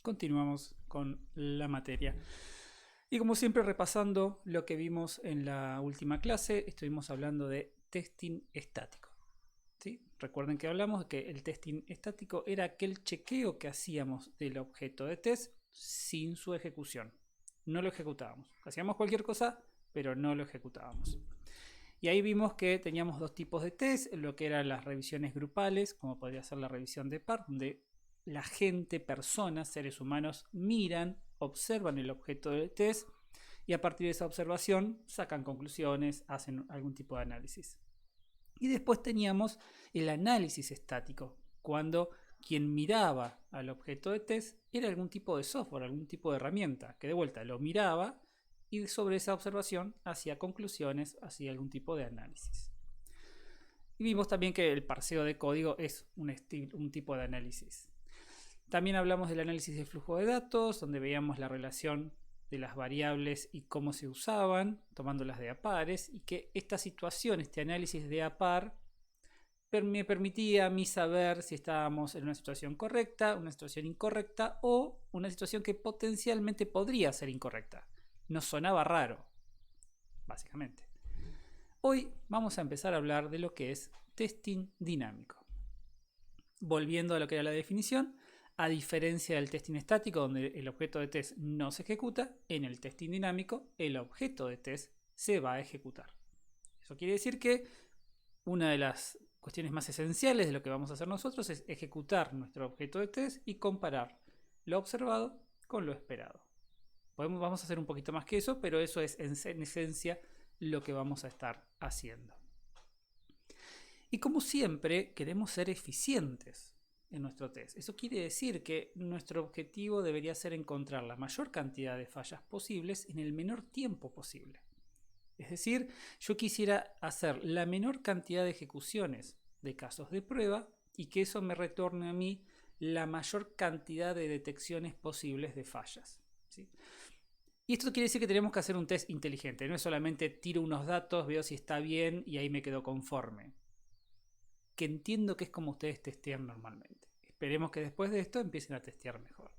continuamos con la materia. Y como siempre, repasando lo que vimos en la última clase, estuvimos hablando de testing estático. ¿Sí? Recuerden que hablamos de que el testing estático era aquel chequeo que hacíamos del objeto de test sin su ejecución. No lo ejecutábamos. Hacíamos cualquier cosa, pero no lo ejecutábamos. Y ahí vimos que teníamos dos tipos de test, lo que eran las revisiones grupales, como podría ser la revisión de par, donde la gente, personas, seres humanos, miran, observan el objeto del test y a partir de esa observación sacan conclusiones, hacen algún tipo de análisis. Y después teníamos el análisis estático, cuando quien miraba al objeto de test era algún tipo de software, algún tipo de herramienta, que de vuelta lo miraba y sobre esa observación hacía conclusiones, hacía algún tipo de análisis. Y vimos también que el parseo de código es un tipo de análisis. También hablamos del análisis de flujo de datos, donde veíamos la relación de las variables y cómo se usaban, tomándolas de a pares, y que esta situación, este análisis de a par, me permitía a mí saber si estábamos en una situación correcta, una situación incorrecta o una situación que potencialmente podría ser incorrecta. Nos sonaba raro, básicamente. Hoy vamos a empezar a hablar de lo que es testing dinámico. Volviendo a lo que era la definición, a diferencia del testing estático, donde el objeto de test no se ejecuta, en el testing dinámico el objeto de test se va a ejecutar. Eso quiere decir que una de las cuestiones más esenciales de lo que vamos a hacer nosotros es ejecutar nuestro objeto de test y comparar lo observado con lo esperado. Vamos a hacer un poquito más que eso, pero eso es en esencia lo que vamos a estar haciendo. Y como siempre, queremos ser eficientes en nuestro test. Eso quiere decir que nuestro objetivo debería ser encontrar la mayor cantidad de fallas posibles en el menor tiempo posible. Es decir, yo quisiera hacer la menor cantidad de ejecuciones de casos de prueba y que eso me retorne a mí la mayor cantidad de detecciones posibles de fallas. ¿Sí? Y esto quiere decir que tenemos que hacer un test inteligente. No es solamente tiro unos datos, veo si está bien y ahí me quedo conforme. Que entiendo que es como ustedes testean normalmente. Esperemos que después de esto empiecen a testear mejor.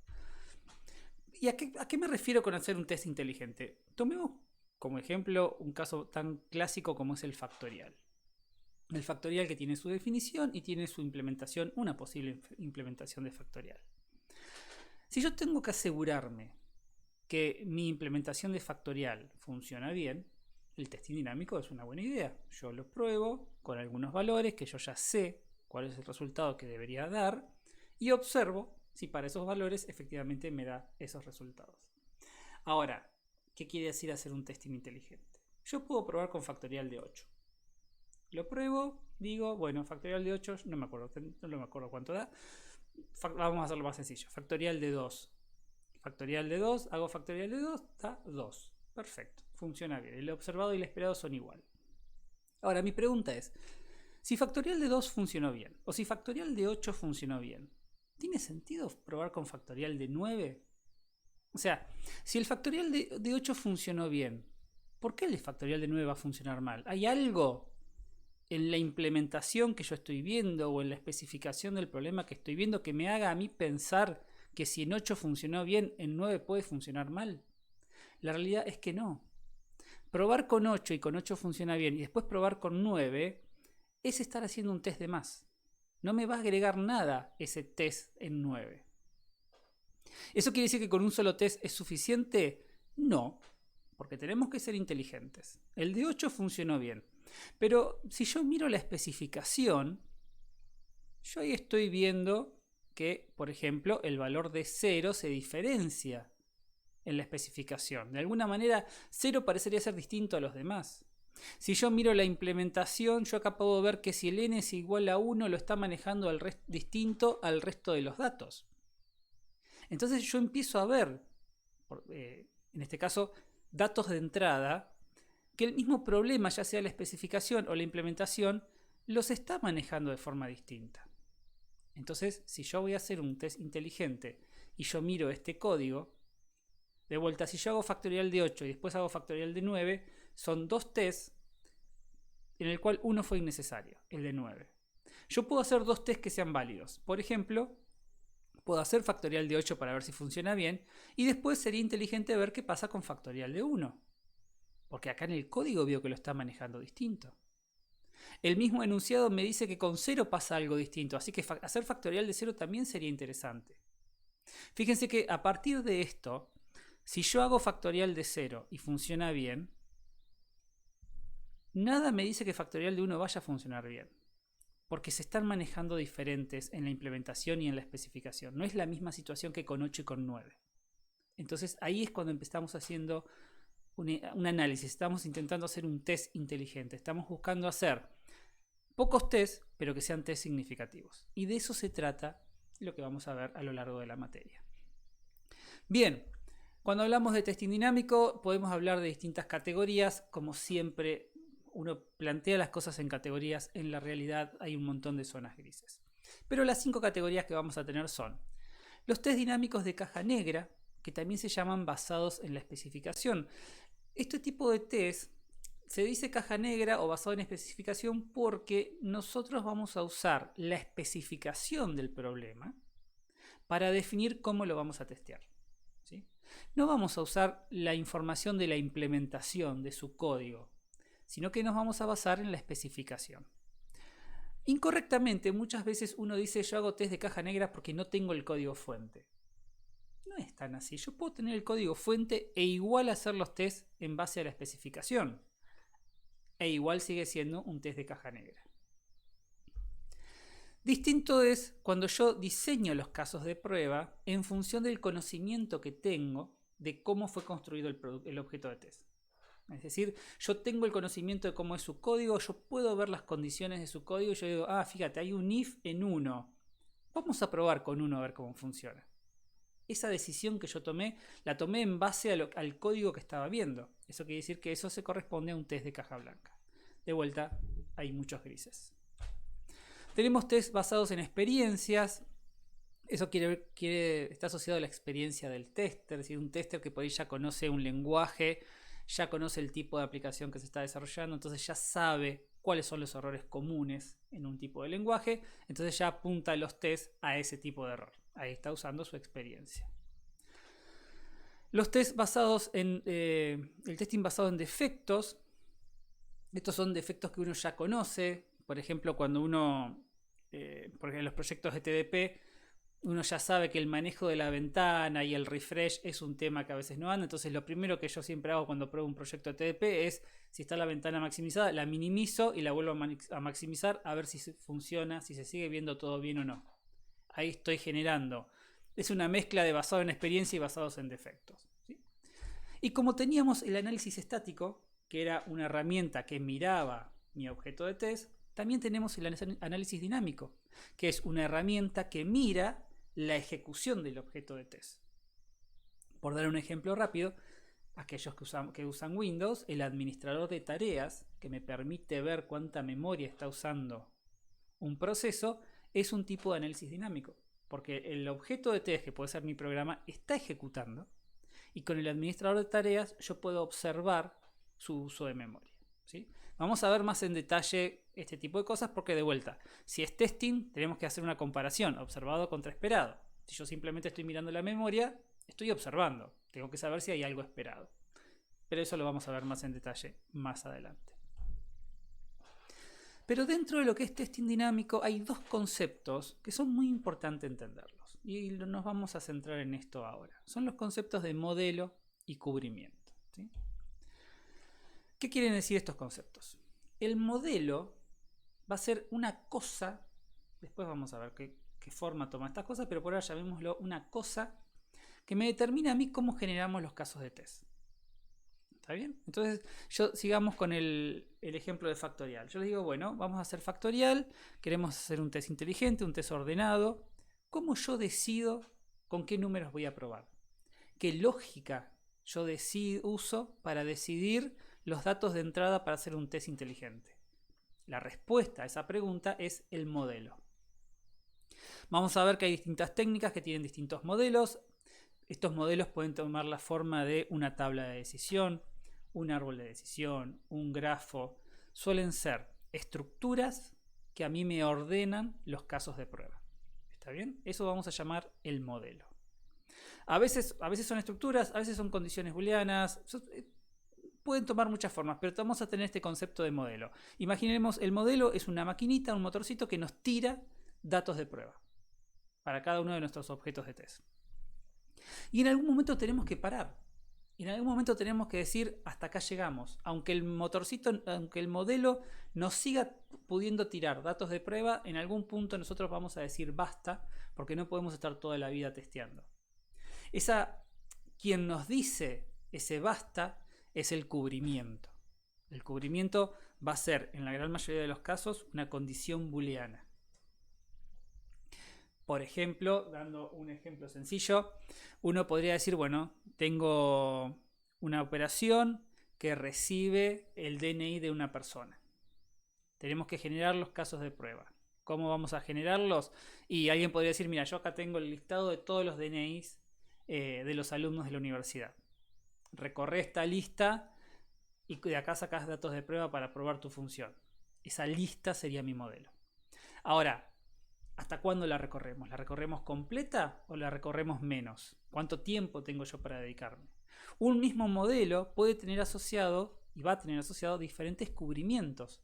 ¿Y a qué me refiero con hacer un test inteligente? Tomemos como ejemplo un caso tan clásico como es el factorial. El factorial que tiene su definición y tiene su implementación, una posible implementación de factorial. Si yo tengo que asegurarme que mi implementación de factorial funciona bien, el testing dinámico es una buena idea. Yo lo pruebo con algunos valores que yo ya sé cuál es el resultado que debería dar y observo si para esos valores efectivamente me da esos resultados. Ahora, ¿qué quiere decir hacer un testing inteligente? Yo puedo probar con factorial de 8. Lo pruebo, digo, bueno, factorial de 8, no me acuerdo cuánto da. Vamos a hacerlo más sencillo. Factorial de 2. Factorial de 2, hago factorial de 2, da 2. Perfecto, funciona bien. El observado y el esperado son igual. Ahora, mi pregunta es, si factorial de 2 funcionó bien, o si factorial de 8 funcionó bien, ¿tiene sentido probar con factorial de 9? O sea, si el factorial de 8 funcionó bien, ¿por qué el factorial de 9 va a funcionar mal? ¿Hay algo en la implementación que yo estoy viendo o en la especificación del problema que estoy viendo que me haga a mí pensar que si en 8 funcionó bien, en 9 puede funcionar mal? La realidad es que no. Probar con 8 y con 8 funciona bien y después probar con 9 es estar haciendo un test de más. No me va a agregar nada ese test en 9. ¿Eso quiere decir que con un solo test es suficiente? No, porque tenemos que ser inteligentes. El de 8 funcionó bien, pero si yo miro la especificación, yo ahí estoy viendo que, por ejemplo, el valor de 0 se diferencia en la especificación. De alguna manera, 0 parecería ser distinto a los demás. Si yo miro la implementación, yo acá puedo ver que si el n es igual a 1, lo está manejando distinto al resto de los datos. Entonces yo empiezo a ver, en este caso, datos de entrada, que el mismo problema, ya sea la especificación o la implementación, los está manejando de forma distinta. Entonces, si yo voy a hacer un test inteligente y yo miro este código, de vuelta, si yo hago factorial de 8 y después hago factorial de 9, son dos tests en el cual uno fue innecesario, el de 9. Yo puedo hacer dos tests que sean válidos. Por ejemplo, Puedo hacer factorial de 8 para ver si funciona bien y después sería inteligente ver qué pasa con factorial de 1. Porque acá en el código veo que lo está manejando distinto. El mismo enunciado me dice que con 0 pasa algo distinto, así que hacer factorial de 0 también sería interesante. Fíjense que a partir de esto, si yo hago factorial de 0 y funciona bien, nada me dice que factorial de 1 vaya a funcionar bien. Porque se están manejando diferentes en la implementación y en la especificación. No es la misma situación que con 8 y con 9. Entonces ahí es cuando empezamos haciendo un análisis. Estamos intentando hacer un test inteligente. Estamos buscando hacer pocos tests, pero que sean test significativos. Y de eso se trata lo que vamos a ver a lo largo de la materia. Bien, cuando hablamos de testing dinámico podemos hablar de distintas categorías. Como siempre, uno plantea las cosas en categorías. En la realidad hay un montón de zonas grises. Pero las 5 categorías que vamos a tener son los test dinámicos de caja negra, que también se llaman basados en la especificación. Este tipo de test se dice caja negra o basado en especificación porque nosotros vamos a usar la especificación del problema para definir cómo lo vamos a testear. ¿Sí? No vamos a usar la información de la implementación de su código, sino que nos vamos a basar en la especificación. Incorrectamente, muchas veces uno dice yo hago test de caja negra porque no tengo el código fuente. No es tan así. Yo puedo tener el código fuente e igual hacer los tests en base a la especificación. E igual sigue siendo un test de caja negra. Distinto es cuando yo diseño los casos de prueba en función del conocimiento que tengo de cómo fue construido el objeto de test. Es decir, yo tengo el conocimiento de cómo es su código, yo puedo ver las condiciones de su código y yo digo, fíjate, hay un if en 1. Vamos a probar con 1 a ver cómo funciona. Esa decisión que yo tomé, la tomé en base al código que estaba viendo. Eso quiere decir que eso se corresponde a un test de caja blanca. De vuelta, hay muchos grises. Tenemos test basados en experiencias. Eso está asociado a la experiencia del tester, es decir, un tester que por ahí ya conoce un lenguaje, ya conoce el tipo de aplicación que se está desarrollando, entonces ya sabe cuáles son los errores comunes en un tipo de lenguaje, entonces ya apunta los tests a ese tipo de error. Ahí está usando su experiencia. Los tests basados en el testing basado en defectos. Estos son defectos que uno ya conoce. Por ejemplo, cuando uno, porque en los proyectos de TDP, uno ya sabe que el manejo de la ventana y el refresh es un tema que a veces no anda. Entonces lo primero que yo siempre hago cuando pruebo un proyecto de TDP es, si está la ventana maximizada, la minimizo y la vuelvo a maximizar a ver si funciona, si se sigue viendo todo bien o no. Ahí estoy generando. Es una mezcla de basado en experiencia y basados en defectos. ¿Sí? Y como teníamos el análisis estático, que era una herramienta que miraba mi objeto de test, también tenemos el análisis dinámico, que es una herramienta que mira la ejecución del objeto de test. Por dar un ejemplo rápido, aquellos que usan Windows, el administrador de tareas, que me permite ver cuánta memoria está usando un proceso, es un tipo de análisis dinámico, porque el objeto de test, que puede ser mi programa, está ejecutando, y con el administrador de tareas yo puedo observar su uso de memoria. ¿Sí? Vamos a ver más en detalle este tipo de cosas porque, de vuelta, si es testing, tenemos que hacer una comparación, observado contra esperado. Si yo simplemente estoy mirando la memoria, estoy observando. Tengo que saber si hay algo esperado. Pero eso lo vamos a ver más en detalle más adelante. Pero dentro de lo que es testing dinámico hay dos conceptos que son muy importantes entenderlos. Y nos vamos a centrar en esto ahora. Son los conceptos de modelo y cubrimiento. ¿Sí? ¿Qué quieren decir estos conceptos? El modelo va a ser una cosa, después vamos a ver qué forma toma esta cosa, pero por ahora llamémoslo una cosa que me determina a mí cómo generamos los casos de test. ¿Está bien? Entonces, sigamos con el ejemplo de factorial. Yo les digo, bueno, vamos a hacer factorial, queremos hacer un test inteligente, un test ordenado. ¿Cómo yo decido con qué números voy a probar? ¿Qué lógica yo uso para decidir los datos de entrada para hacer un test inteligente? La respuesta a esa pregunta es el modelo. Vamos a ver que hay distintas técnicas que tienen distintos modelos. Estos modelos pueden tomar la forma de una tabla de decisión, un árbol de decisión, un grafo. Suelen ser estructuras que a mí me ordenan los casos de prueba. ¿Está bien? Eso vamos a llamar el modelo. A veces son estructuras, a veces son condiciones booleanas. Pueden tomar muchas formas, pero vamos a tener este concepto de modelo. Imaginemos, el modelo es una maquinita, un motorcito que nos tira datos de prueba para cada uno de nuestros objetos de test. Y en algún momento tenemos que parar. Y en algún momento tenemos que decir, hasta acá llegamos. Aunque el motorcito, aunque el modelo nos siga pudiendo tirar datos de prueba, en algún punto nosotros vamos a decir basta, porque no podemos estar toda la vida testeando. Quien nos dice ese basta es el cubrimiento. El cubrimiento va a ser, en la gran mayoría de los casos, una condición booleana. Por ejemplo, dando un ejemplo sencillo, uno podría decir, bueno, tengo una operación que recibe el DNI de una persona. Tenemos que generar los casos de prueba. ¿Cómo vamos a generarlos? Y alguien podría decir, mira, yo acá tengo el listado de todos los DNIs de los alumnos de la universidad. Recorre esta lista y de acá sacas datos de prueba para probar tu función. Esa lista sería mi modelo. Ahora, ¿hasta cuándo la recorremos? ¿La recorremos completa o la recorremos menos? ¿Cuánto tiempo tengo yo para dedicarme? Un mismo modelo puede tener asociado y va a tener asociado diferentes cubrimientos.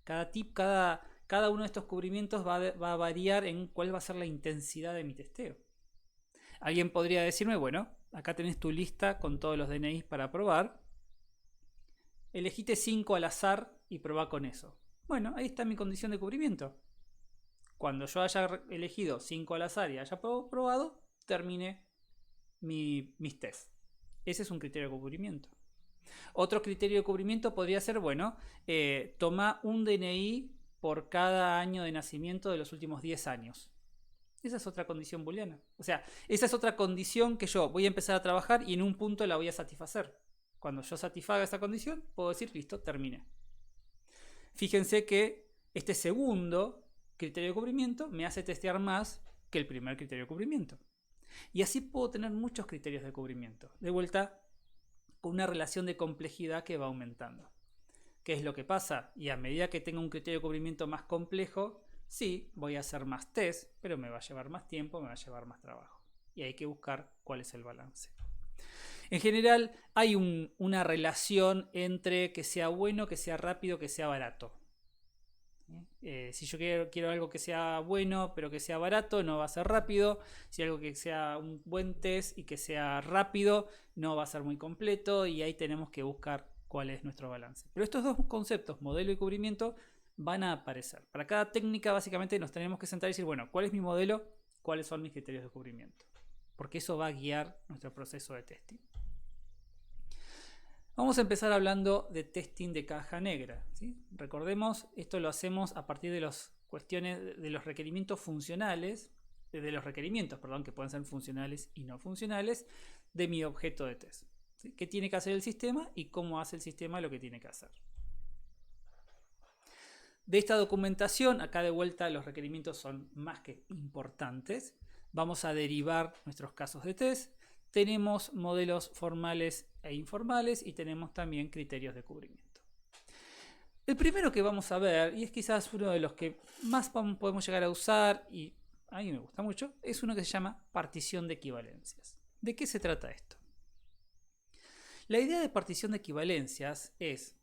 Cada uno de estos cubrimientos va a variar en cuál va a ser la intensidad de mi testeo. Alguien podría decirme, bueno, acá tenés tu lista con todos los DNIs para probar. Elegite 5 al azar y probá con eso. Bueno, ahí está mi condición de cubrimiento. Cuando yo haya elegido 5 al azar y haya probado, termine mis tests. Ese es un criterio de cubrimiento. Otro criterio de cubrimiento podría ser, bueno, toma un DNI por cada año de nacimiento de los últimos 10 años. Esa es otra condición booleana. O sea, esa es otra condición que yo voy a empezar a trabajar y en un punto la voy a satisfacer. Cuando yo satisfaga esa condición, puedo decir, listo, terminé. Fíjense que este segundo criterio de cubrimiento me hace testear más que el primer criterio de cubrimiento. Y así puedo tener muchos criterios de cubrimiento. De vuelta, con una relación de complejidad que va aumentando. ¿Qué es lo que pasa? Y a medida que tenga un criterio de cubrimiento más complejo, sí, voy a hacer más test, pero me va a llevar más tiempo, me va a llevar más trabajo. Y hay que buscar cuál es el balance. En general, hay una relación entre que sea bueno, que sea rápido, que sea barato. Si yo quiero algo que sea bueno, pero que sea barato, no va a ser rápido. Si algo que sea un buen test y que sea rápido, no va a ser muy completo. Y ahí tenemos que buscar cuál es nuestro balance. Pero estos dos conceptos, modelo y cubrimiento, van a aparecer. Para cada técnica básicamente nos tenemos que sentar y decir, bueno, ¿cuál es mi modelo? ¿Cuáles son mis criterios de cubrimiento? Porque eso va a guiar nuestro proceso de testing. Vamos a empezar hablando de testing de caja negra, ¿sí? Recordemos, esto lo hacemos a partir de las cuestiones de los requerimientos funcionales, que pueden ser funcionales y no funcionales, de mi objeto de test. ¿Sí? ¿Qué tiene que hacer el sistema y cómo hace el sistema lo que tiene que hacer? De esta documentación, acá de vuelta los requerimientos son más que importantes. Vamos a derivar nuestros casos de test. Tenemos modelos formales e informales y tenemos también criterios de cubrimiento. El primero que vamos a ver, y es quizás uno de los que más podemos llegar a usar, y a mí me gusta mucho, es uno que se llama partición de equivalencias. ¿De qué se trata esto? La idea de partición de equivalencias es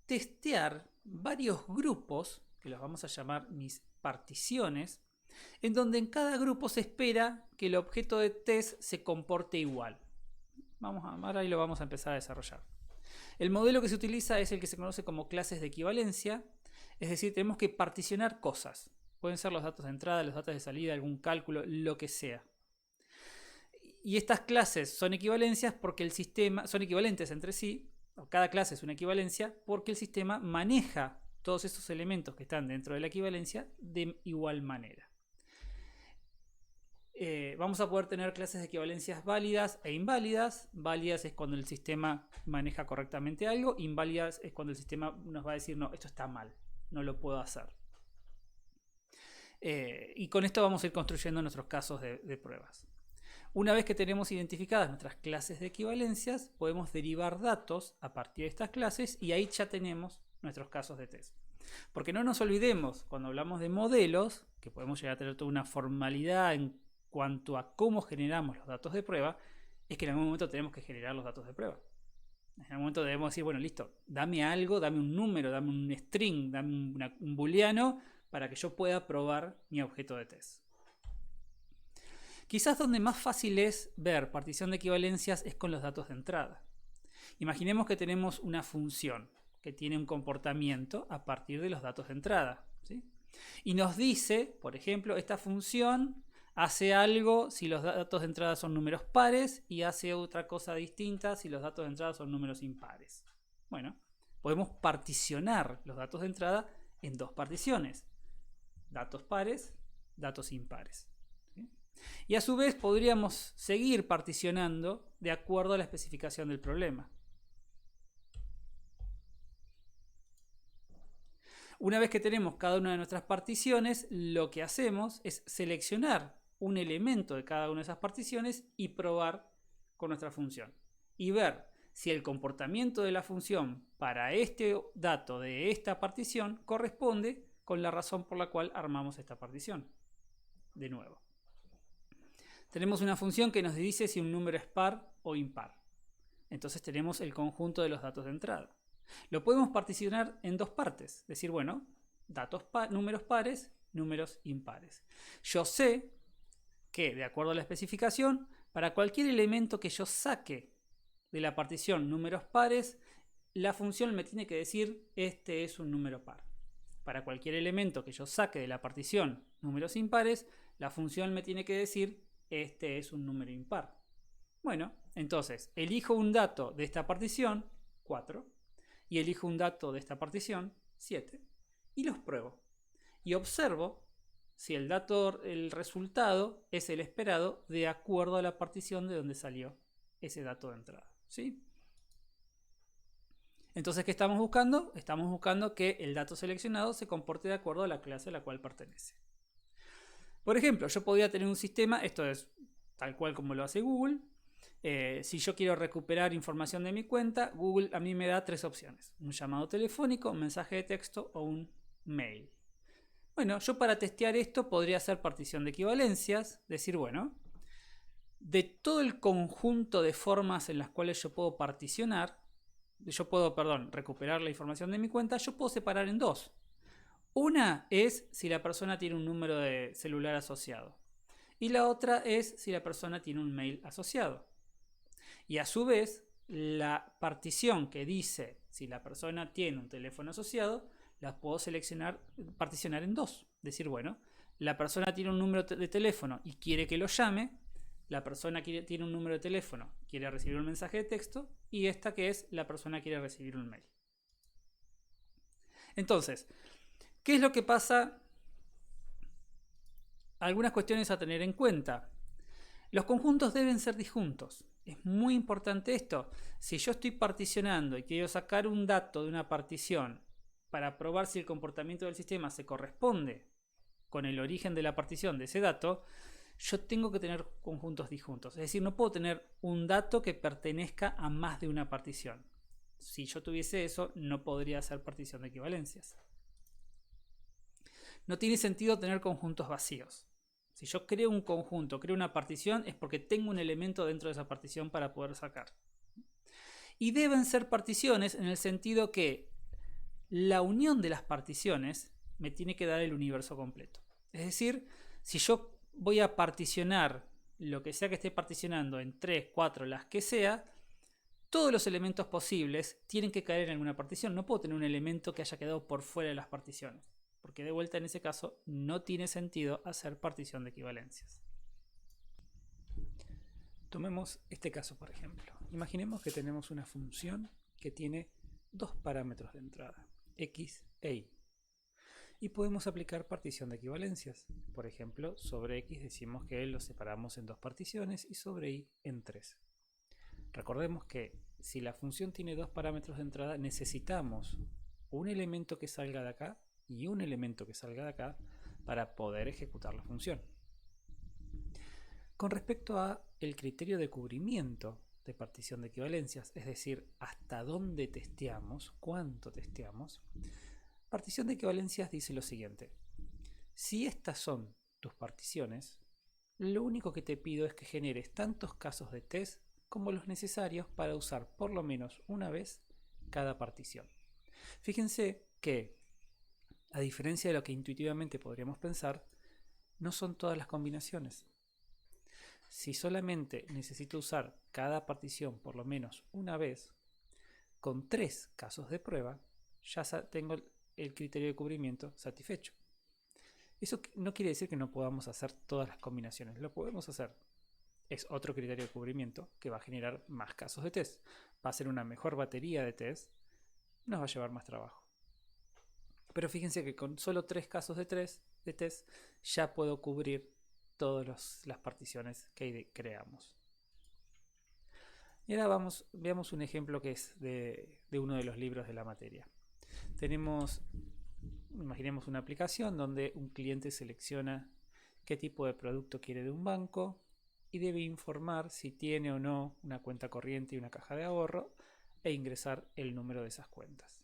testear varios grupos, que los vamos a llamar mis particiones, en donde en cada grupo se espera que el objeto de test se comporte igual. Ahora ahí lo vamos a empezar a desarrollar. El modelo que se utiliza es el que se conoce como clases de equivalencia, es decir, tenemos que particionar cosas. Pueden ser los datos de entrada, los datos de salida, algún cálculo, lo que sea. Y estas clases son equivalencias porque el sistema son equivalentes entre sí, o cada clase es una equivalencia, porque el sistema maneja todos esos elementos que están dentro de la equivalencia de igual manera. Vamos a poder tener clases de equivalencias válidas e inválidas. Válidas es cuando el sistema maneja correctamente algo. Inválidas es cuando el sistema nos va a decir, no, esto está mal, no lo puedo hacer. Y con esto vamos a ir construyendo nuestros casos de pruebas. Una vez que tenemos identificadas nuestras clases de equivalencias, podemos derivar datos a partir de estas clases y ahí ya tenemos nuestros casos de test. Porque no nos olvidemos, cuando hablamos de modelos, que podemos llegar a tener toda una formalidad en cuanto a cómo generamos los datos de prueba, es que en algún momento tenemos que generar los datos de prueba. En algún momento debemos decir, bueno, listo, dame algo, dame un número, dame un string, dame un booleano para que yo pueda probar mi objeto de test. Quizás donde más fácil es ver partición de equivalencias es con los datos de entrada. Imaginemos que tenemos una función que tiene un comportamiento a partir de los datos de entrada, ¿sí? Y nos dice, por ejemplo, esta función hace algo si los datos de entrada son números pares y hace otra cosa distinta si los datos de entrada son números impares. Bueno, podemos particionar los datos de entrada en dos particiones: datos pares, datos impares. ¿Sí? Y a su vez podríamos seguir particionando de acuerdo a la especificación del problema. Una vez que tenemos cada una de nuestras particiones, lo que hacemos es seleccionar un elemento de cada una de esas particiones y probar con nuestra función. Y ver si el comportamiento de la función para este dato de esta partición corresponde con la razón por la cual armamos esta partición. De nuevo, tenemos una función que nos dice si un número es par o impar. Entonces tenemos el conjunto de los datos de entrada. Lo podemos particionar en dos partes. Decir, bueno, números pares, números impares. Yo sé que, de acuerdo a la especificación, para cualquier elemento que yo saque de la partición números pares, la función me tiene que decir este es un número par. Para cualquier elemento que yo saque de la partición números impares, la función me tiene que decir este es un número impar. Bueno, entonces elijo un dato de esta partición, 4, y elijo un dato de esta partición, 7, y los pruebo. Y observo si el resultado es el esperado de acuerdo a la partición de donde salió ese dato de entrada. ¿Sí? Entonces, ¿qué estamos buscando? Estamos buscando que el dato seleccionado se comporte de acuerdo a la clase a la cual pertenece. Por ejemplo, yo podría tener un sistema, esto es tal cual como lo hace Google. Si yo quiero recuperar información de mi cuenta, Google a mí me da tres opciones: un llamado telefónico, un mensaje de texto o un mail. Bueno, yo para testear esto podría hacer partición de equivalencias, decir, bueno, de todo el conjunto de formas en las cuales yo puedo recuperar la información de mi cuenta, yo puedo separar en dos. Una es si la persona tiene un número de celular asociado y la otra es si la persona tiene un mail asociado. Y a su vez, la partición que dice si la persona tiene un teléfono asociado, la puedo particionar en dos. Decir, bueno, la persona tiene un número de teléfono y quiere que lo llame, la persona tiene un número de teléfono, quiere recibir un mensaje de texto, y esta que es la persona quiere recibir un mail. Entonces, ¿qué es lo que pasa? Algunas cuestiones a tener en cuenta. Los conjuntos deben ser disjuntos. Es muy importante esto. Si yo estoy particionando y quiero sacar un dato de una partición para probar si el comportamiento del sistema se corresponde con el origen de la partición de ese dato, yo tengo que tener conjuntos disjuntos. Es decir, no puedo tener un dato que pertenezca a más de una partición. Si yo tuviese eso, no podría hacer partición de equivalencias. No tiene sentido tener conjuntos vacíos. Si yo creo un conjunto, creo una partición, es porque tengo un elemento dentro de esa partición para poder sacar. Y deben ser particiones en el sentido que la unión de las particiones me tiene que dar el universo completo. Es decir, si yo voy a particionar lo que sea que esté particionando en 3, 4, las que sea, todos los elementos posibles tienen que caer en alguna partición. No puedo tener un elemento que haya quedado por fuera de las particiones, porque de vuelta en ese caso no tiene sentido hacer partición de equivalencias. Tomemos este caso, por ejemplo. Imaginemos que tenemos una función que tiene dos parámetros de entrada, x e y. Y podemos aplicar partición de equivalencias. Por ejemplo, sobre x decimos que lo separamos en dos particiones y sobre y en tres. Recordemos que si la función tiene dos parámetros de entrada, necesitamos un elemento que salga de acá y un elemento que salga de acá para poder ejecutar la función. Con respecto a el criterio de cubrimiento de partición de equivalencias, es decir, hasta dónde testeamos, cuánto testeamos, Partición de equivalencias dice lo siguiente. Si estas son tus particiones, lo único que te pido es que generes tantos casos de test como los necesarios para usar por lo menos una vez cada partición. Fíjense que, a diferencia de lo que intuitivamente podríamos pensar, no son todas las combinaciones. Si solamente necesito usar cada partición por lo menos una vez, con 3 casos de prueba, ya tengo el criterio de cubrimiento satisfecho. Eso no quiere decir que no podamos hacer todas las combinaciones, lo podemos hacer. Es otro criterio de cubrimiento que va a generar más casos de test. Va a ser una mejor batería de test, nos va a llevar más trabajo. Pero fíjense que con solo 3 casos de test ya puedo cubrir todas las particiones que creamos. Y ahora veamos un ejemplo que es de uno de los libros de la materia. Imaginemos una aplicación donde un cliente selecciona qué tipo de producto quiere de un banco y debe informar si tiene o no una cuenta corriente y una caja de ahorro e ingresar el número de esas cuentas.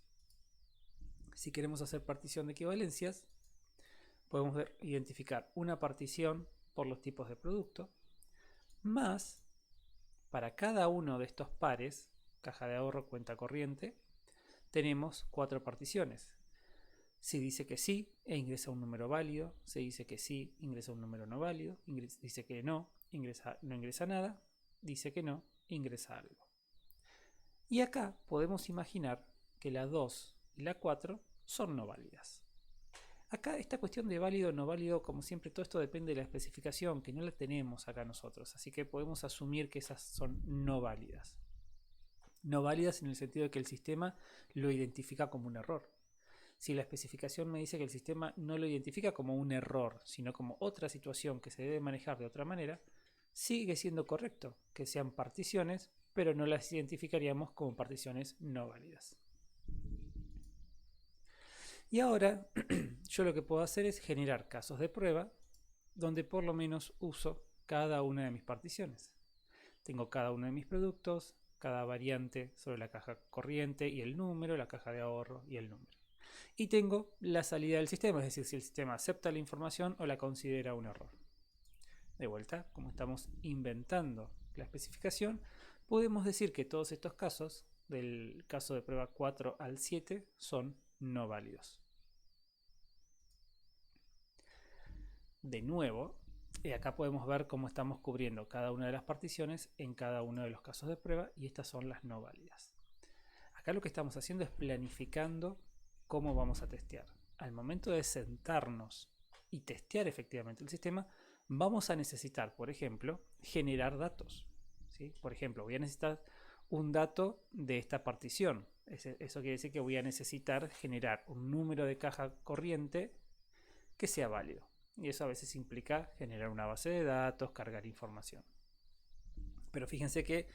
Si queremos hacer partición de equivalencias, podemos identificar una partición por los tipos de producto, más para cada uno de estos pares, caja de ahorro, cuenta corriente, tenemos 4 particiones. Si dice que sí, ingresa un número válido. Si dice que sí, ingresa un número no válido. Dice que no ingresa nada. Dice que no, ingresa algo. Y acá podemos imaginar que la 2 y la 4 son no válidas. Acá esta cuestión de válido o no válido, como siempre, todo esto depende de la especificación, que no la tenemos acá nosotros. Así que podemos asumir que esas son no válidas. No válidas en el sentido de que el sistema lo identifica como un error. Si la especificación me dice que el sistema no lo identifica como un error, sino como otra situación que se debe manejar de otra manera, sigue siendo correcto que sean particiones, pero no las identificaríamos como particiones no válidas. Y ahora yo lo que puedo hacer es generar casos de prueba donde por lo menos uso cada una de mis particiones. Tengo cada uno de mis productos, cada variante sobre la caja corriente y el número, la caja de ahorro y el número. Y tengo la salida del sistema, es decir, si el sistema acepta la información o la considera un error. De vuelta, como estamos inventando la especificación, podemos decir que todos estos casos, del caso de prueba 4 al 7, son no válidos. De nuevo, acá podemos ver cómo estamos cubriendo cada una de las particiones en cada uno de los casos de prueba y estas son las no válidas. Acá lo que estamos haciendo es planificando cómo vamos a testear. Al momento de sentarnos y testear efectivamente el sistema, vamos a necesitar, por ejemplo, generar datos. ¿Sí? Por ejemplo, voy a necesitar un dato de esta partición. Eso quiere decir que voy a necesitar generar un número de caja corriente que sea válido. Y eso a veces implica generar una base de datos, cargar información. Pero fíjense que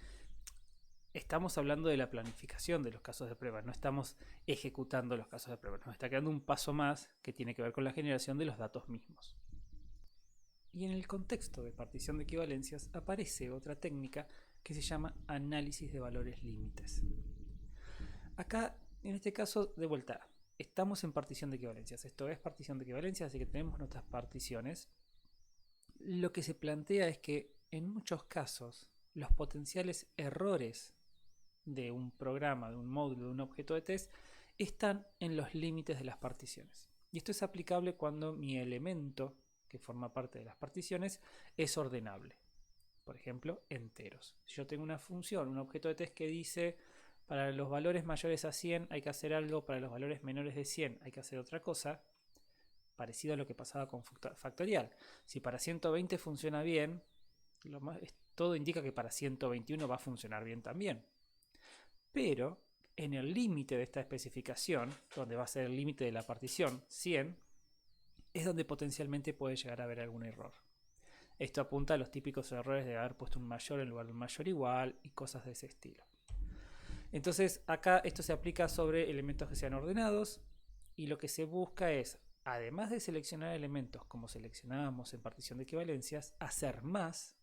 estamos hablando de la planificación de los casos de prueba, no estamos ejecutando los casos de prueba. Nos está quedando un paso más que tiene que ver con la generación de los datos mismos. Y en el contexto de partición de equivalencias aparece otra técnica que se llama análisis de valores límites. Acá, en este caso, de vuelta, estamos en partición de equivalencias. Esto es partición de equivalencias, así que tenemos nuestras particiones. Lo que se plantea es que en muchos casos los potenciales errores de un programa, de un módulo, de un objeto de test, están en los límites de las particiones. Y esto es aplicable cuando mi elemento, que forma parte de las particiones, es ordenable. Por ejemplo, enteros. Si yo tengo una función, un objeto de test que dice para los valores mayores a 100 hay que hacer algo, para los valores menores de 100 hay que hacer otra cosa, parecido a lo que pasaba con factorial. Si para 120 funciona bien, todo indica que para 121 va a funcionar bien también. Pero en el límite de esta especificación, donde va a ser el límite de la partición 100, es donde potencialmente puede llegar a haber algún error. Esto apunta a los típicos errores de haber puesto un mayor en lugar de un mayor igual y cosas de ese estilo. Entonces acá esto se aplica sobre elementos que sean ordenados y lo que se busca es, además de seleccionar elementos como seleccionábamos en partición de equivalencias, hacer más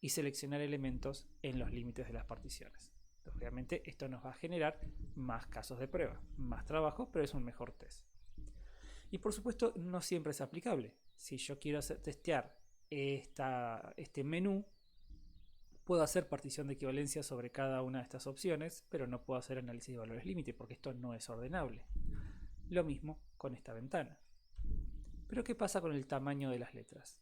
y seleccionar elementos en los límites de las particiones. Obviamente esto nos va a generar más casos de prueba, más trabajo, pero es un mejor test. Y por supuesto no siempre es aplicable. Si yo quiero testear este menú, puedo hacer partición de equivalencia sobre cada una de estas opciones, pero no puedo hacer análisis de valores límite porque esto no es ordenable. Lo mismo con esta ventana. Pero ¿qué pasa con el tamaño de las letras?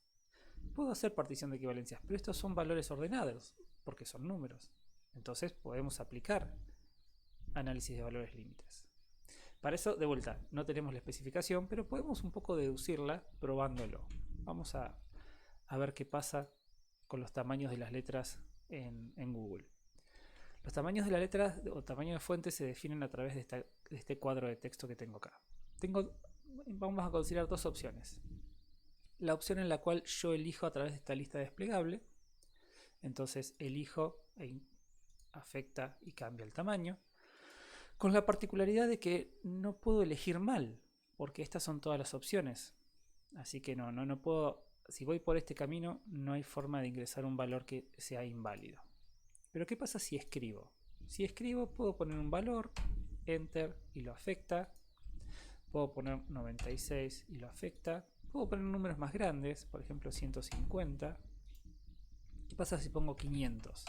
Puedo hacer partición de equivalencias, pero estos son valores ordenados porque son números. Entonces podemos aplicar análisis de valores límites. Para eso, de vuelta, no tenemos la especificación, pero podemos un poco deducirla probándolo. Vamos a ver qué pasa con los tamaños de las letras en Google. Los tamaños de las letras o tamaño de fuente se definen a través de este cuadro de texto que tengo acá. Vamos a considerar dos opciones. La opción en la cual yo elijo a través de esta lista desplegable. Entonces elijo e afecta y cambia el tamaño. Con la particularidad de que no puedo elegir mal, porque estas son todas las opciones. Así que no puedo, si voy por este camino, no hay forma de ingresar un valor que sea inválido. Pero ¿qué pasa si escribo? Si escribo puedo poner un valor, enter y lo afecta. Puedo poner 96 y lo afecta. Puedo poner números más grandes, por ejemplo 150. ¿Qué pasa si pongo 500?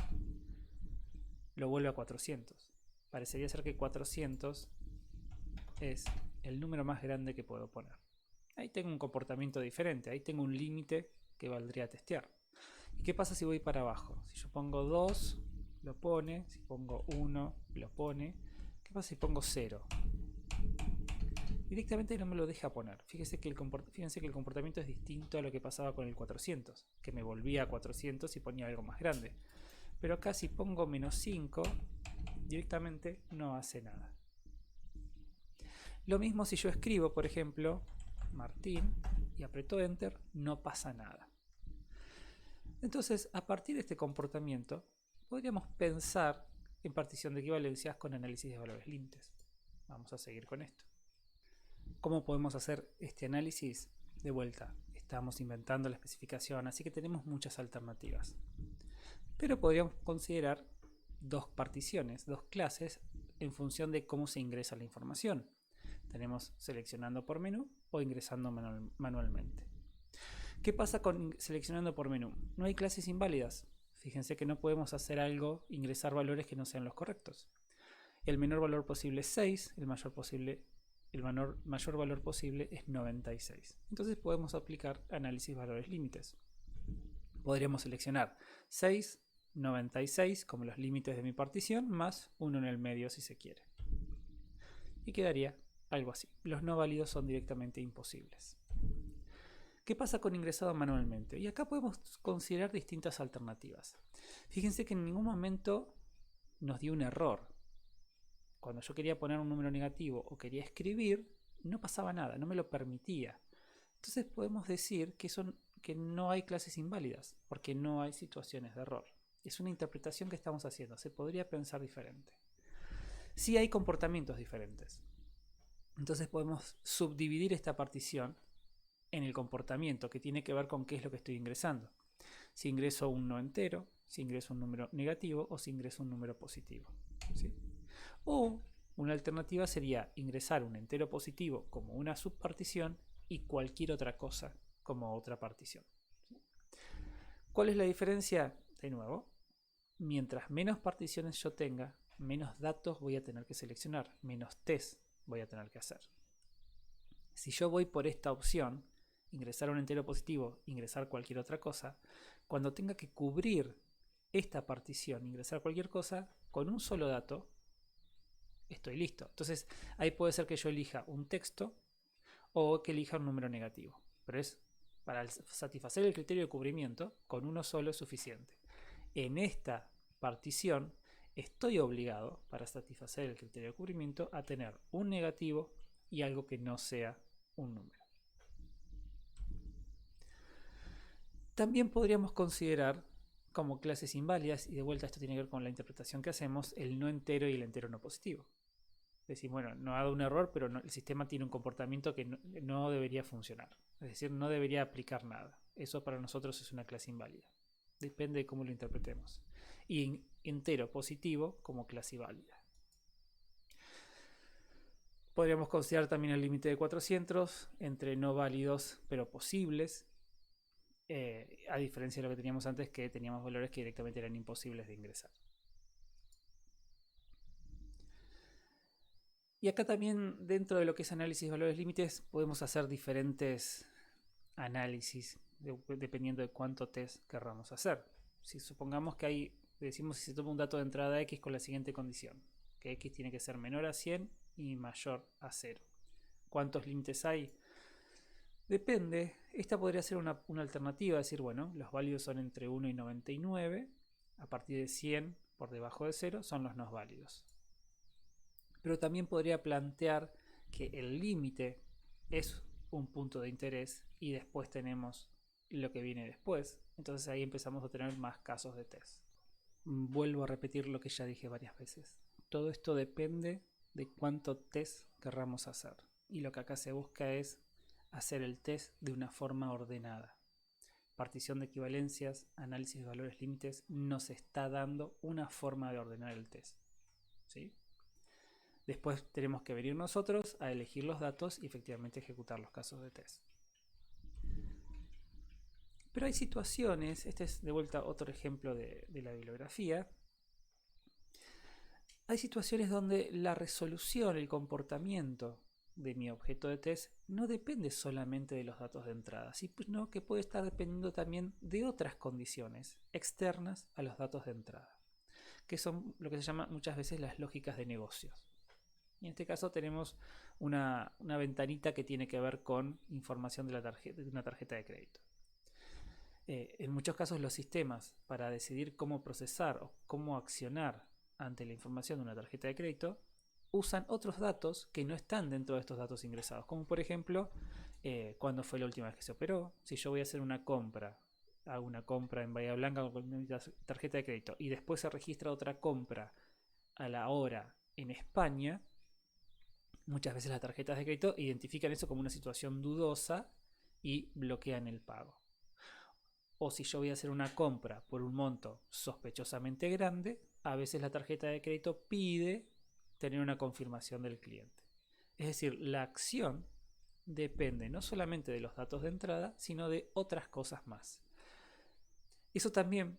Lo vuelve a 400. Parecería ser que 400 es el número más grande que puedo poner. Ahí tengo un comportamiento diferente, ahí tengo un límite que valdría testear. ¿Y qué pasa si voy para abajo? Si yo pongo 2, lo pone. Si pongo 1, lo pone. ¿Qué pasa si pongo 0? Directamente no me lo deja poner. Fíjense que el comportamiento es distinto a lo que pasaba con el 400, que me volvía a 400 y ponía algo más grande. Pero acá si pongo menos 5, directamente no hace nada. Lo mismo si yo escribo, por ejemplo, Martín, y aprieto Enter, no pasa nada. Entonces, a partir de este comportamiento, podríamos pensar en partición de equivalencias con análisis de valores límites. Vamos a seguir con esto. ¿Cómo podemos hacer este análisis? De vuelta, estamos inventando la especificación, así que tenemos muchas alternativas. Pero podríamos considerar dos particiones, dos clases, en función de cómo se ingresa la información. Tenemos seleccionando por menú o ingresando manualmente. ¿Qué pasa con seleccionando por menú? No hay clases inválidas. Fíjense que no podemos hacer algo, ingresar valores que no sean los correctos. El menor valor posible es 6, el mayor valor posible es 96. Entonces podemos aplicar análisis valores límites. Podríamos seleccionar 6, 96 como los límites de mi partición, más 1 en el medio si se quiere. Y quedaría algo así. Los no válidos son directamente imposibles. ¿Qué pasa con ingresado manualmente? Y acá podemos considerar distintas alternativas. Fíjense que en ningún momento nos dio un error. Cuando yo quería poner un número negativo o quería escribir, no pasaba nada, no me lo permitía. Entonces podemos decir que no hay clases inválidas, porque no hay situaciones de error. Es una interpretación que estamos haciendo, se podría pensar diferente. Sí hay comportamientos diferentes. Entonces podemos subdividir esta partición en el comportamiento que tiene que ver con qué es lo que estoy ingresando. Si ingreso un no entero, si ingreso un número negativo o si ingreso un número positivo. ¿Sí? O una alternativa sería ingresar un entero positivo como una subpartición y cualquier otra cosa como otra partición. ¿Cuál es la diferencia? De nuevo, mientras menos particiones yo tenga, menos datos voy a tener que seleccionar, menos test voy a tener que hacer. Si yo voy por esta opción, ingresar un entero positivo, ingresar cualquier otra cosa, cuando tenga que cubrir esta partición, ingresar cualquier cosa, con un solo dato, estoy listo. Entonces ahí puede ser que yo elija un texto o que elija un número negativo. Pero es para satisfacer el criterio de cubrimiento, con uno solo es suficiente. En esta partición estoy obligado, para satisfacer el criterio de cubrimiento, a tener un negativo y algo que no sea un número. También podríamos considerar como clases inválidas, y de vuelta esto tiene que ver con la interpretación que hacemos, el no entero y el entero no positivo. Decir, bueno, no ha dado un error, pero el sistema tiene un comportamiento que no debería funcionar. Es decir, no debería aplicar nada. Eso para nosotros es una clase inválida. Depende de cómo lo interpretemos. Y entero positivo como clase válida. Podríamos considerar también el límite de 400 entre no válidos pero posibles, a diferencia de lo que teníamos antes, que teníamos valores que directamente eran imposibles de ingresar. Y acá también, dentro de lo que es análisis de valores límites, podemos hacer diferentes análisis dependiendo de cuánto test querramos hacer. Si supongamos que decimos si se toma un dato de entrada X con la siguiente condición, que X tiene que ser menor a 100 y mayor a 0. ¿Cuántos límites hay? Depende. Esta podría ser una alternativa, decir, bueno, los válidos son entre 1 y 99, a partir de 100 por debajo de 0 son los no válidos. Pero también podría plantear que el límite es un punto de interés y después tenemos lo que viene después. Entonces ahí empezamos a tener más casos de test. Vuelvo a repetir lo que ya dije varias veces. Todo esto depende de cuánto test querramos hacer. Y lo que acá se busca es hacer el test de una forma ordenada. Partición de equivalencias, análisis de valores límites, nos está dando una forma de ordenar el test. ¿Sí? Después tenemos que venir nosotros a elegir los datos y efectivamente ejecutar los casos de test. Pero hay situaciones, este es de vuelta otro ejemplo de la bibliografía. Hay situaciones donde la resolución, el comportamiento de mi objeto de test no depende solamente de los datos de entrada, sino que puede estar dependiendo también de otras condiciones externas a los datos de entrada, que son lo que se llama muchas veces las lógicas de negocios. Y en este caso tenemos una ventanita que tiene que ver con información de una tarjeta de crédito. En muchos casos los sistemas, para decidir cómo procesar o cómo accionar ante la información de una tarjeta de crédito, usan otros datos que no están dentro de estos datos ingresados, como por ejemplo cuándo fue la última vez que se operó. Si yo voy a hacer una compra, hago una compra en Bahía Blanca con mi tarjeta de crédito y después se registra otra compra a la hora en España, muchas veces las tarjetas de crédito identifican eso como una situación dudosa y bloquean el pago. O si yo voy a hacer una compra por un monto sospechosamente grande, a veces la tarjeta de crédito pide tener una confirmación del cliente. Es decir, la acción depende no solamente de los datos de entrada, sino de otras cosas más. Eso también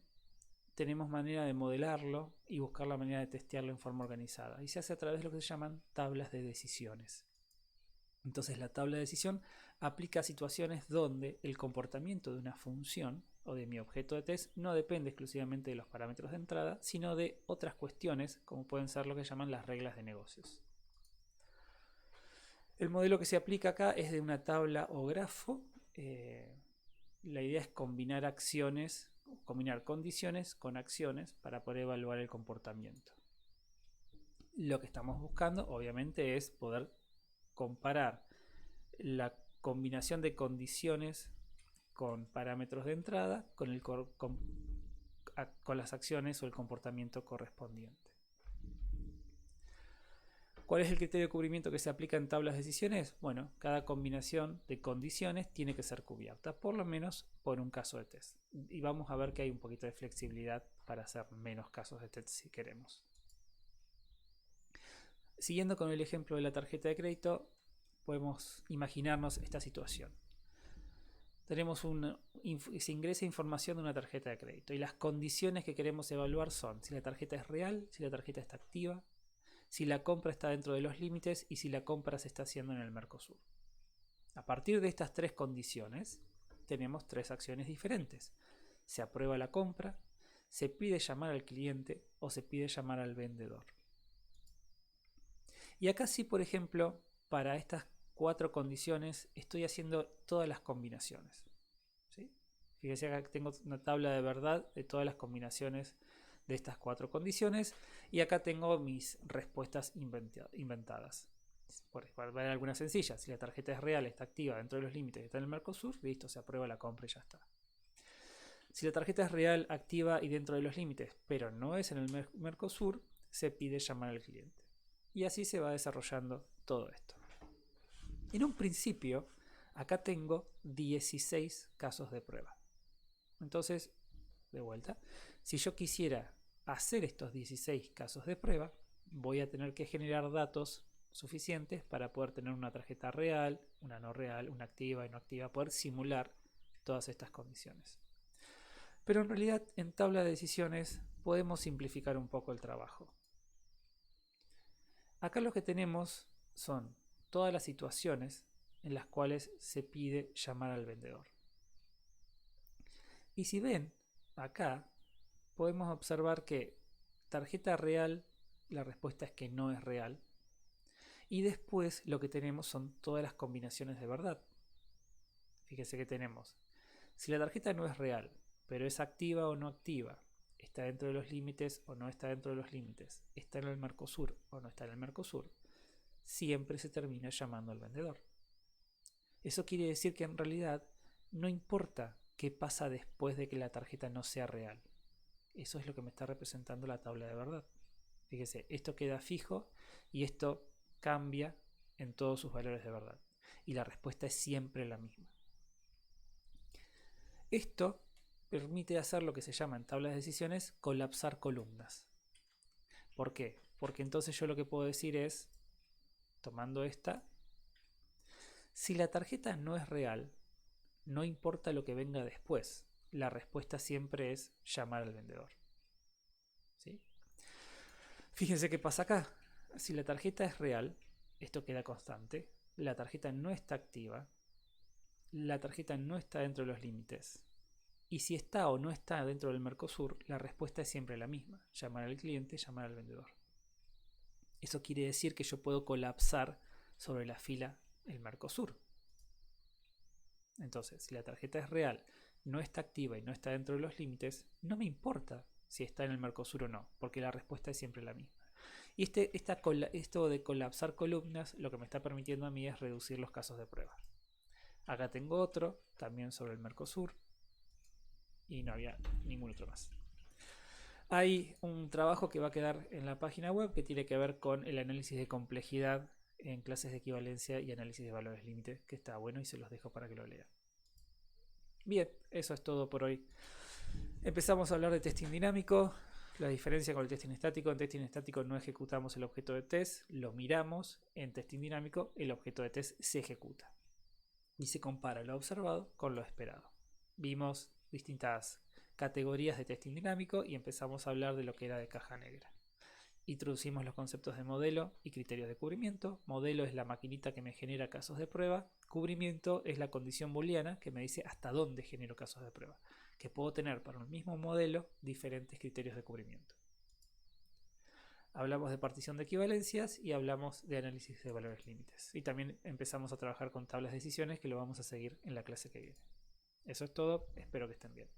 tenemos manera de modelarlo y buscar la manera de testearlo en forma organizada. Y se hace a través de lo que se llaman tablas de decisiones. Entonces la tabla de decisión aplica a situaciones donde el comportamiento de una función o de mi objeto de test no depende exclusivamente de los parámetros de entrada, sino de otras cuestiones, como pueden ser lo que llaman las reglas de negocios. El modelo que se aplica acá es de una tabla o grafo. La idea es combinar condiciones con acciones para poder evaluar el comportamiento. Lo que estamos buscando, obviamente, es poder comparar la combinación de condiciones con parámetros de entrada con las acciones o el comportamiento correspondiente. ¿Cuál es el criterio de cubrimiento que se aplica en tablas de decisiones? Bueno, cada combinación de condiciones tiene que ser cubierta, por lo menos por un caso de test. Y vamos a ver que hay un poquito de flexibilidad para hacer menos casos de test si queremos. Siguiendo con el ejemplo de la tarjeta de crédito, podemos imaginarnos esta situación. Se ingresa información de una tarjeta de crédito y las condiciones que queremos evaluar son si la tarjeta es real, si la tarjeta está activa, si la compra está dentro de los límites y si la compra se está haciendo en el Mercosur. A partir de estas tres condiciones tenemos tres acciones diferentes. Se aprueba la compra, se pide llamar al cliente o se pide llamar al vendedor. Y acá sí, por ejemplo, para estas cuatro condiciones estoy haciendo todas las combinaciones. ¿Sí? Fíjense acá que tengo una tabla de verdad de todas las combinaciones de estas cuatro condiciones y acá tengo mis respuestas inventadas. Para ver algunas sencillas, si la tarjeta es real, está activa dentro de los límites, está en el Mercosur, listo, se aprueba la compra y ya está. Si la tarjeta es real, activa y dentro de los límites, pero no es en el Mercosur, se pide llamar al cliente. Y así se va desarrollando todo esto. En un principio, acá tengo 16 casos de prueba. Entonces, de vuelta, si yo quisiera hacer estos 16 casos de prueba, voy a tener que generar datos suficientes para poder tener una tarjeta real, una no real, una activa y no activa, poder simular todas estas condiciones. Pero en realidad en tabla de decisiones podemos simplificar un poco el trabajo. Acá lo que tenemos son todas las situaciones en las cuales se pide llamar al vendedor. Y si ven, acá podemos observar que tarjeta real, la respuesta es que no es real. Y después lo que tenemos son todas las combinaciones de verdad. Fíjense que tenemos, si la tarjeta no es real, pero es activa o no activa, está dentro de los límites o no está dentro de los límites, está en el Mercosur o no está en el Mercosur, siempre se termina llamando al vendedor. Eso quiere decir que en realidad no importa qué pasa después de que la tarjeta no sea real. Eso es lo que me está representando la tabla de verdad. Fíjese, esto queda fijo y esto cambia en todos sus valores de verdad. Y la respuesta es siempre la misma. Esto permite hacer lo que se llama en tablas de decisiones colapsar columnas. ¿Por qué? Porque entonces yo lo que puedo decir es, tomando esta, si la tarjeta no es real, no importa lo que venga después, la respuesta siempre es llamar al vendedor. ¿Sí? Fíjense qué pasa acá. Si la tarjeta es real, esto queda constante, la tarjeta no está activa, la tarjeta no está dentro de los límites. Y si está o no está dentro del Mercosur, la respuesta es siempre la misma, llamar al cliente, llamar al vendedor. Eso quiere decir que yo puedo colapsar sobre la fila el Mercosur. Entonces, si la tarjeta es real, no está activa y no está dentro de los límites, no me importa si está en el Mercosur o no, porque la respuesta es siempre la misma. Y esto de colapsar columnas lo que me está permitiendo a mí es reducir los casos de prueba. Acá tengo otro, también sobre el Mercosur, y no había ningún otro más. Hay un trabajo que va a quedar en la página web que tiene que ver con el análisis de complejidad en clases de equivalencia y análisis de valores límite, que está bueno y se los dejo para que lo lean. Bien, eso es todo por hoy. Empezamos a hablar de testing dinámico, la diferencia con el testing estático. En testing estático no ejecutamos el objeto de test, lo miramos. En testing dinámico el objeto de test se ejecuta y se compara lo observado con lo esperado. Vimos distintas categorías de testing dinámico y empezamos a hablar de lo que era de caja negra. Introducimos los conceptos de modelo y criterios de cubrimiento. Modelo es la maquinita que me genera casos de prueba. Cubrimiento es la condición booleana que me dice hasta dónde genero casos de prueba. Que puedo tener para un mismo modelo diferentes criterios de cubrimiento. Hablamos de partición de equivalencias y hablamos de análisis de valores límites. Y también empezamos a trabajar con tablas de decisiones que lo vamos a seguir en la clase que viene. Eso es todo, espero que estén bien.